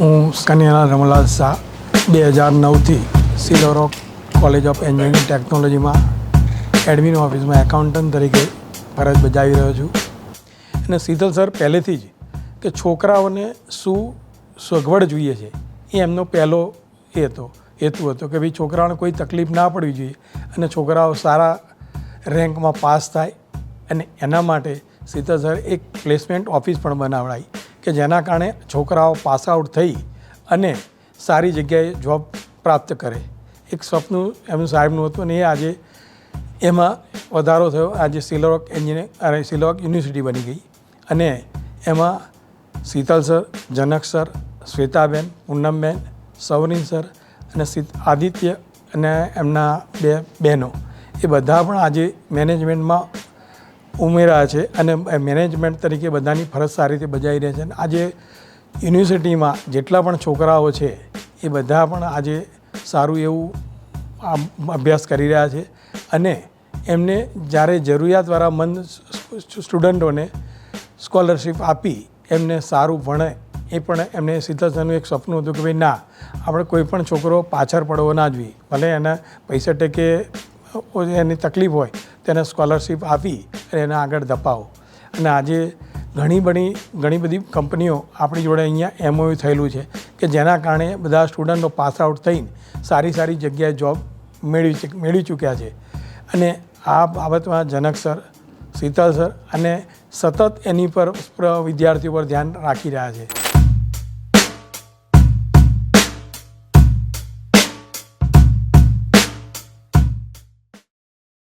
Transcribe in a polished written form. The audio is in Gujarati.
હું કન્યાલા રમલાલ શાહ 2009થી silver rock college of engineering ટેકનોલોજીમાં એડમિન ઓફિસમાં એકાઉન્ટન્ટ તરીકે ફરજ બજાવી રહ્યો છું. અને શીતલ સર પહેલેથી જ કે છોકરાઓને શું સગવડ જોઈએ છે એ એમનો પહેલો હેતુ હતો કે ભાઈ છોકરાઓને કોઈ તકલીફ ના પડવી જોઈએ અને છોકરાઓ સારા રેન્કમાં પાસ થાય. અને એના માટે શીતલ સર એક પ્લેસમેન્ટ ઓફિસ પણ બનાવડાવી કે જેના કારણે છોકરાઓ પાસ આઉટ થઈ અને સારી જગ્યાએ જોબ પ્રાપ્ત કરે. એક સપનું એમનું સાહેબનું હતું અને એ આજે એમાં વધારો થયો. આજે સિલ્વર રોક સિલ્વર રોક યુનિવર્સિટી બની ગઈ અને એમાં શીતલ સર, જનક સર, શ્વેતાબેન, પૂનમબેન, સૌરીન સર અને આદિત્ય અને એમના બે બહેનો એ બધા પણ આજે મેનેજમેન્ટમાં ઉમેર્યા છે અને મેનેજમેન્ટ તરીકે બધાની ફરજ સારી રીતે બજાવી રહ્યા છે. અને આજે યુનિવર્સિટીમાં જેટલા પણ છોકરાઓ છે એ બધા પણ આજે સારું એવું અભ્યાસ કરી રહ્યા છે અને એમને જ્યારે જરૂરિયાતવાળા મંદ સ્ટુડન્ટોને સ્કોલરશિપ આપી એમને સારું ભણે એ પણ એમને શીતલ સરનું એક સપનું હતું કે ભાઈ ના, આપણે કોઈ પણ છોકરો પાછળ પડવો ના જોઈએ, ભલે એને પૈસા ટકે એની તકલીફ હોય તેને સ્કોલરશિપ આપી અને એને આગળ ધપાવો. અને આજે ઘણી બધી કંપનીઓ આપણી જોડે અહીંયા MOU થયેલું છે કે જેના કારણે બધા સ્ટુડન્ટો પાસ આઉટ થઈને સારી જગ્યાએ જોબ મેળવી ચૂક્યા છે. અને આ બાબતમાં જનક સર, શીતલ સર અને સતત એની પર વિદ્યાર્થીઓ પર ધ્યાન રાખી રહ્યા છે.